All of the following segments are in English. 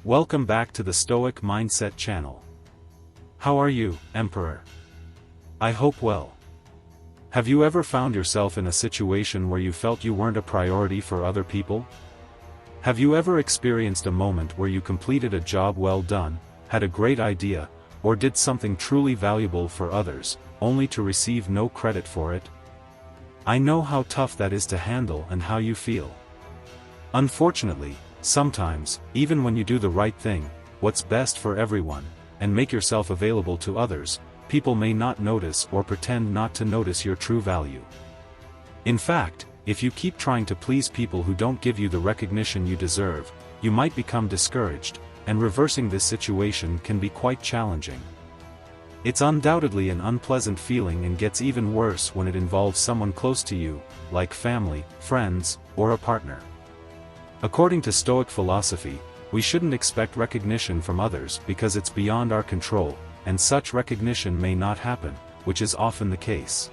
Welcome back to the Stoic Mindset channel. How are you, Emperor? I hope well. Have you ever found yourself in a situation where you felt you weren't a priority for other people? Have you ever experienced a moment where you completed a job well done, had a great idea, or did something truly valuable for others, only to receive no credit for it? I know how tough that is to handle and how you feel. Unfortunately, sometimes, even when you do the right thing, what's best for everyone, and make yourself available to others, people may not notice or pretend not to notice your true value. In fact, if you keep trying to please people who don't give you the recognition you deserve, you might become discouraged, and reversing this situation can be quite challenging. It's undoubtedly an unpleasant feeling and gets even worse when it involves someone close to you, like family, friends, or a partner. According to Stoic philosophy, we shouldn't expect recognition from others because it's beyond our control, and such recognition may not happen, which is often the case.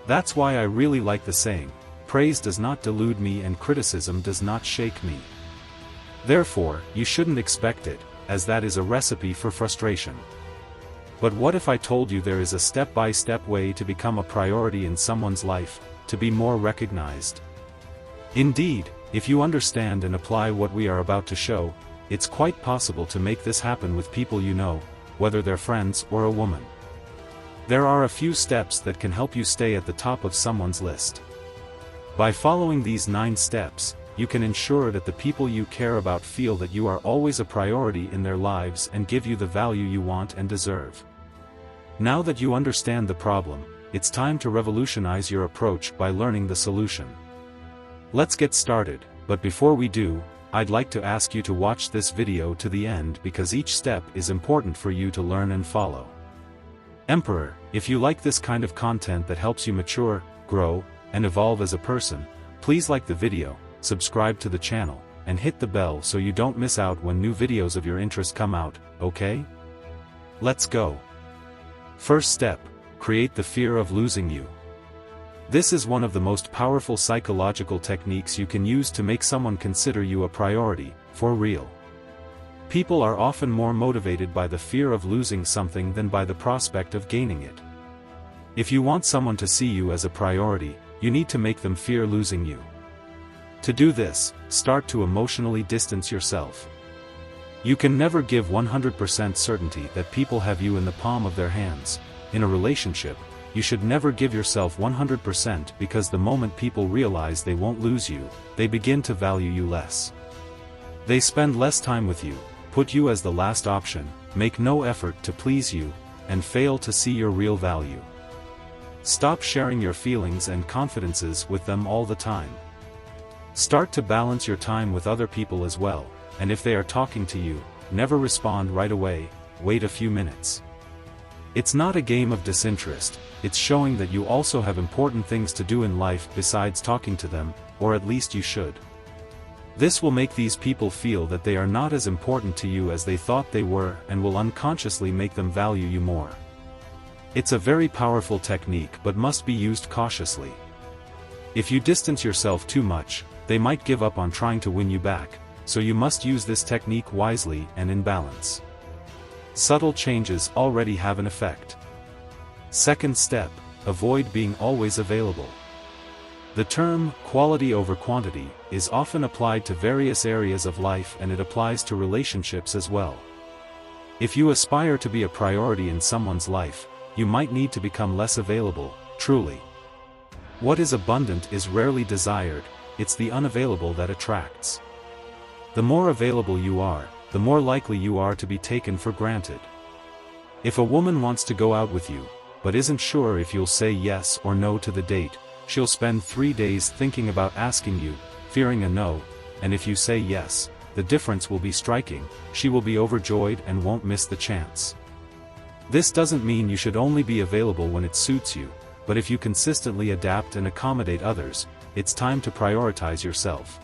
That's why I really like the saying, praise does not delude me and criticism does not shake me. Therefore, you shouldn't expect it, as that is a recipe for frustration. But what if I told you there is a step-by-step way to become a priority in someone's life, to be more recognized? Indeed, if you understand and apply what we are about to show, it's quite possible to make this happen with people you know, whether they're friends or a woman. There are a few steps that can help you stay at the top of someone's list. By following these 9 steps, you can ensure that the people you care about feel that you are always a priority in their lives and give you the value you want and deserve. Now that you understand the problem, it's time to revolutionize your approach by learning the solution. Let's get started, but before we do, I'd like to ask you to watch this video to the end because each step is important for you to learn and follow. Emperor, if you like this kind of content that helps you mature, grow, and evolve as a person, please like the video, subscribe to the channel, and hit the bell so you don't miss out when new videos of your interest come out, okay? Let's go. First step, create the fear of losing you. This is one of the most powerful psychological techniques you can use to make someone consider you a priority, for real. People are often more motivated by the fear of losing something than by the prospect of gaining it. If you want someone to see you as a priority, you need to make them fear losing you. To do this, start to emotionally distance yourself. You can never give 100% certainty that people have you in the palm of their hands. In a relationship, you should never give yourself 100% because the moment people realize they won't lose you, they begin to value you less. They spend less time with you, put you as the last option, make no effort to please you, and fail to see your real value. Stop sharing your feelings and confidences with them all the time. Start to balance your time with other people as well, and if they are talking to you, never respond right away, wait a few minutes. It's not a game of disinterest, it's showing that you also have important things to do in life besides talking to them, or at least you should. This will make these people feel that they are not as important to you as they thought they were and will unconsciously make them value you more. It's a very powerful technique but must be used cautiously. If you distance yourself too much, they might give up on trying to win you back, so you must use this technique wisely and in balance. Subtle changes already have an effect. Second step, avoid being always available. The term, quality over quantity, is often applied to various areas of life and it applies to relationships as well. If you aspire to be a priority in someone's life, you might need to become less available, truly. What is abundant is rarely desired, it's the unavailable that attracts. The more available you are, the more likely you are to be taken for granted. If a woman wants to go out with you, but isn't sure if you'll say yes or no to the date, she'll spend 3 days thinking about asking you, fearing a no, and if you say yes, the difference will be striking, she will be overjoyed and won't miss the chance. This doesn't mean you should only be available when it suits you, but if you consistently adapt and accommodate others, it's time to prioritize yourself.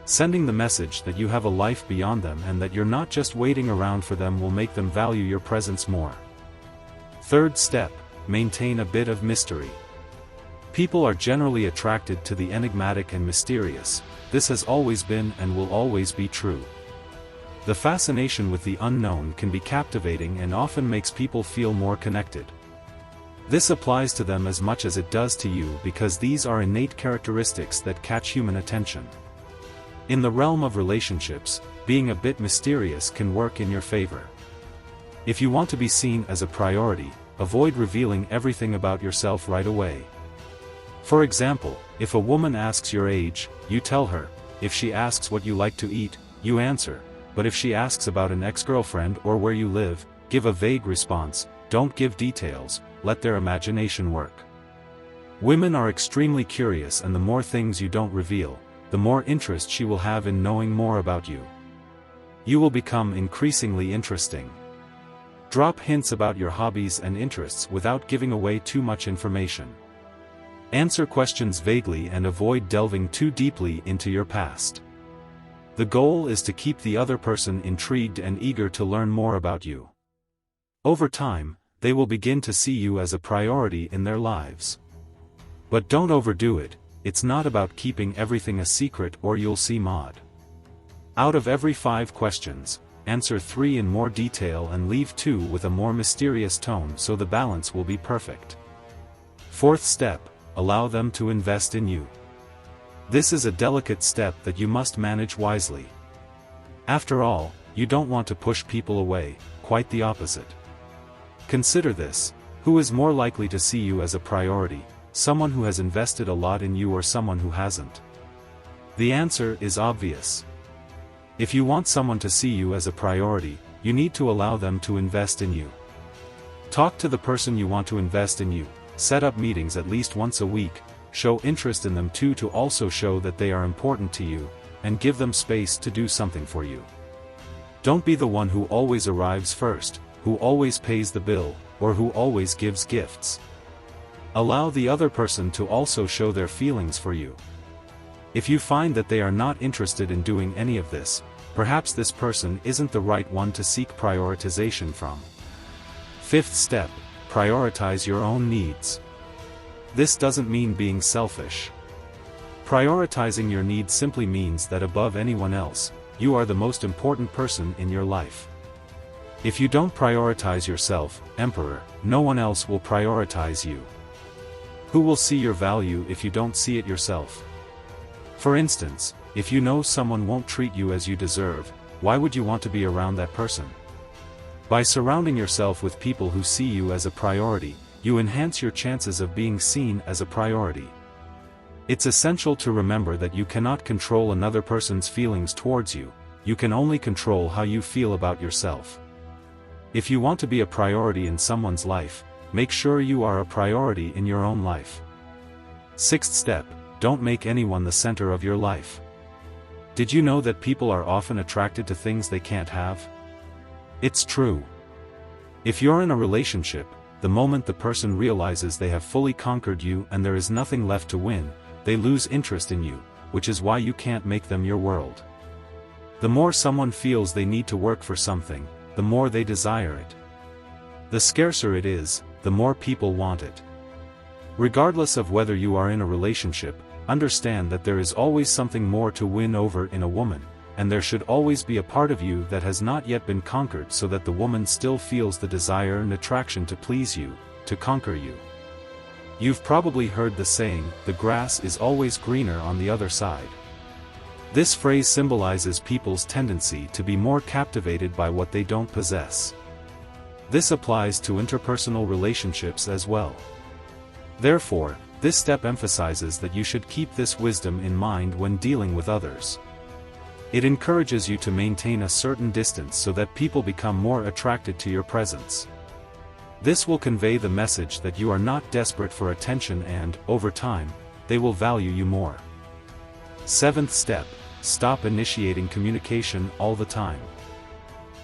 Sending the message that you have a life beyond them and that you're not just waiting around for them will make them value your presence more. Third step, maintain a bit of mystery. People are generally attracted to the enigmatic and mysterious, this has always been and will always be true. The fascination with the unknown can be captivating and often makes people feel more connected. This applies to them as much as it does to you because these are innate characteristics that catch human attention. In the realm of relationships, being a bit mysterious can work in your favor. If you want to be seen as a priority, avoid revealing everything about yourself right away. For example, if a woman asks your age, you tell her. If she asks what you like to eat, you answer. But if she asks about an ex-girlfriend or where you live, give a vague response. Don't give details, let their imagination work. Women are extremely curious, and the more things you don't reveal, the more interest she will have in knowing more about you. You will become increasingly interesting. Drop hints about your hobbies and interests without giving away too much information. Answer questions vaguely and avoid delving too deeply into your past. The goal is to keep the other person intrigued and eager to learn more about you. Over time, they will begin to see you as a priority in their lives. But don't overdo it. It's not about keeping everything a secret or you'll see Maud. Out of every 5 questions, answer 3 in more detail and leave 2 with a more mysterious tone so the balance will be perfect. 4th step, allow them to invest in you. This is a delicate step that you must manage wisely. After all, you don't want to push people away, quite the opposite. Consider this: who is more likely to see you as a priority, someone who has invested a lot in you or someone who hasn't? The answer is obvious. If you want someone to see you as a priority, you need to allow them to invest in you. Talk to the person you want to invest in you, set up meetings at least once a week, show interest in them too to also show that they are important to you, and give them space to do something for you. Don't be the one who always arrives first, who always pays the bill, or who always gives gifts. Allow the other person to also show their feelings for you. If you find that they are not interested in doing any of this, perhaps this person isn't the right one to seek prioritization from. 5th step, prioritize your own needs. This doesn't mean being selfish. Prioritizing your needs simply means that above anyone else, you are the most important person in your life. If you don't prioritize yourself, Emperor, no one else will prioritize you. Who will see your value if you don't see it yourself? For instance, if you know someone won't treat you as you deserve, why would you want to be around that person? By surrounding yourself with people who see you as a priority, you enhance your chances of being seen as a priority. It's essential to remember that you cannot control another person's feelings towards you, you can only control how you feel about yourself. If you want to be a priority in someone's life, make sure you are a priority in your own life. 6th step, don't make anyone the center of your life. Did you know that people are often attracted to things they can't have? It's true. If you're in a relationship, the moment the person realizes they have fully conquered you and there is nothing left to win, they lose interest in you, which is why you can't make them your world. The more someone feels they need to work for something, the more they desire it. The scarcer it is, the more people want it. Regardless of whether you are in a relationship, understand that there is always something more to win over in a woman, and there should always be a part of you that has not yet been conquered so that the woman still feels the desire and attraction to please you, to conquer you. You've probably heard the saying, the grass is always greener on the other side. This phrase symbolizes people's tendency to be more captivated by what they don't possess. This applies to interpersonal relationships as well. Therefore, this step emphasizes that you should keep this wisdom in mind when dealing with others. It encourages you to maintain a certain distance so that people become more attracted to your presence. This will convey the message that you are not desperate for attention and, over time, they will value you more. 7th step, stop initiating communication all the time.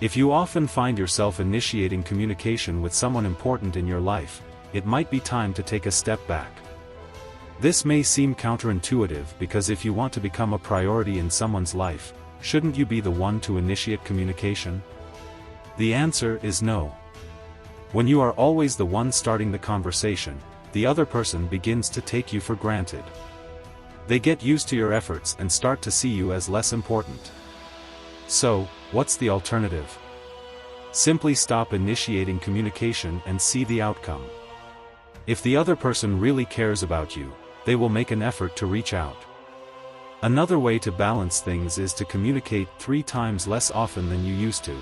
If you often find yourself initiating communication with someone important in your life, it might be time to take a step back. This may seem counterintuitive because if you want to become a priority in someone's life, shouldn't you be the one to initiate communication? The answer is no. When you are always the one starting the conversation, the other person begins to take you for granted. They get used to your efforts and start to see you as less important. So, what's the alternative? Simply stop initiating communication and see the outcome. If the other person really cares about you, they will make an effort to reach out. Another way to balance things is to communicate 3 times less often than you used to.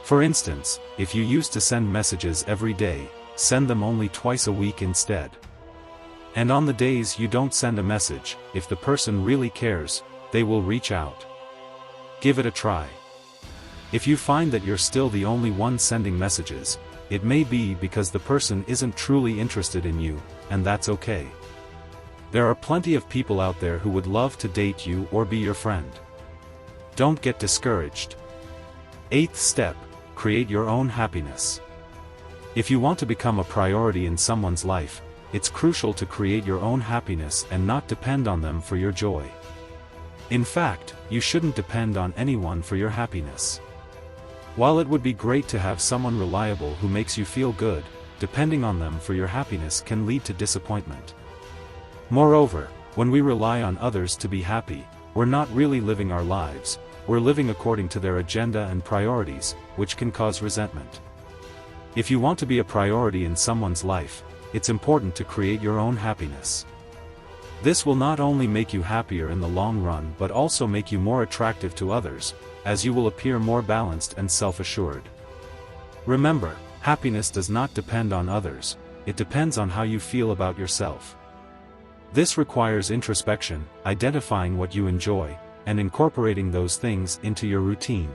For instance, if you used to send messages every day, send them only twice a week instead. And on the days you don't send a message, if the person really cares, they will reach out. Give it a try. If you find that you're still the only one sending messages, it may be because the person isn't truly interested in you, and that's okay. There are plenty of people out there who would love to date you or be your friend. Don't get discouraged. 8th step, create your own happiness. If you want to become a priority in someone's life, it's crucial to create your own happiness and not depend on them for your joy. In fact, you shouldn't depend on anyone for your happiness. While it would be great to have someone reliable who makes you feel good, depending on them for your happiness can lead to disappointment. Moreover, when we rely on others to be happy, we're not really living our lives, we're living according to their agenda and priorities, which can cause resentment. If you want to be a priority in someone's life, it's important to create your own happiness. This will not only make you happier in the long run but also make you more attractive to others, as you will appear more balanced and self-assured. Remember, happiness does not depend on others, it depends on how you feel about yourself. This requires introspection, identifying what you enjoy, and incorporating those things into your routine.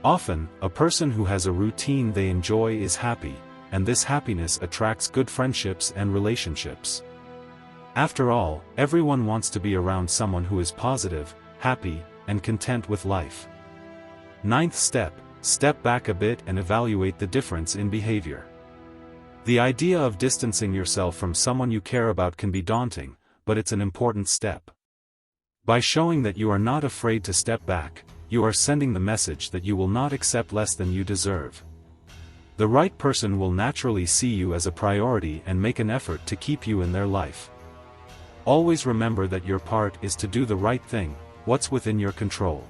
Often, a person who has a routine they enjoy is happy, and this happiness attracts good friendships and relationships. After all, everyone wants to be around someone who is positive, happy, and content with life. 9th step, step back a bit and evaluate the difference in behavior. The idea of distancing yourself from someone you care about can be daunting, but it's an important step. By showing that you are not afraid to step back, you are sending the message that you will not accept less than you deserve. The right person will naturally see you as a priority and make an effort to keep you in their life. Always remember that your part is to do the right thing, what's within your control.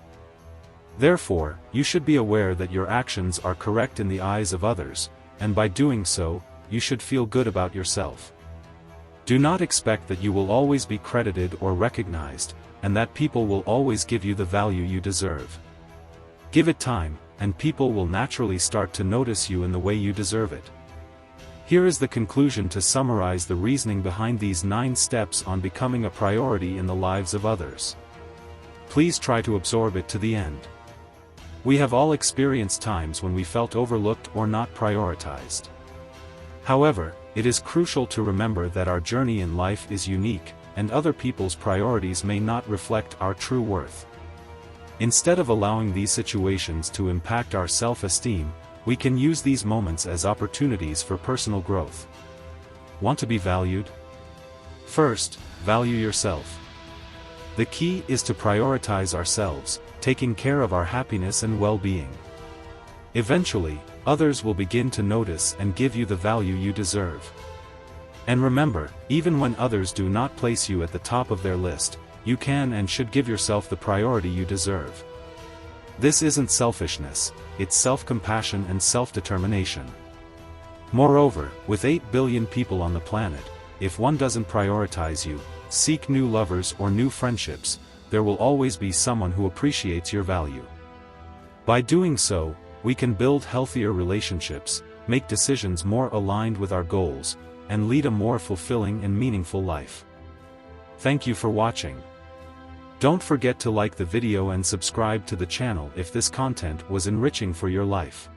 Therefore, you should be aware that your actions are correct in the eyes of others, and by doing so, you should feel good about yourself. Do not expect that you will always be credited or recognized, and that people will always give you the value you deserve. Give it time, and people will naturally start to notice you in the way you deserve it. Here is the conclusion to summarize the reasoning behind these 9 steps on becoming a priority in the lives of others. Please try to absorb it to the end. We have all experienced times when we felt overlooked or not prioritized. However, it is crucial to remember that our journey in life is unique, and other people's priorities may not reflect our true worth. Instead of allowing these situations to impact our self-esteem, we can use these moments as opportunities for personal growth. Want to be valued? First, value yourself. The key is to prioritize ourselves, taking care of our happiness and well-being. Eventually, others will begin to notice and give you the value you deserve. And remember, even when others do not place you at the top of their list, you can and should give yourself the priority you deserve. This isn't selfishness, it's self-compassion and self-determination. Moreover, with 8 billion people on the planet, if one doesn't prioritize you, seek new lovers or new friendships, there will always be someone who appreciates your value. By doing so, we can build healthier relationships, make decisions more aligned with our goals, and lead a more fulfilling and meaningful life. Thank you for watching. Don't forget to like the video and subscribe to the channel if this content was enriching for your life.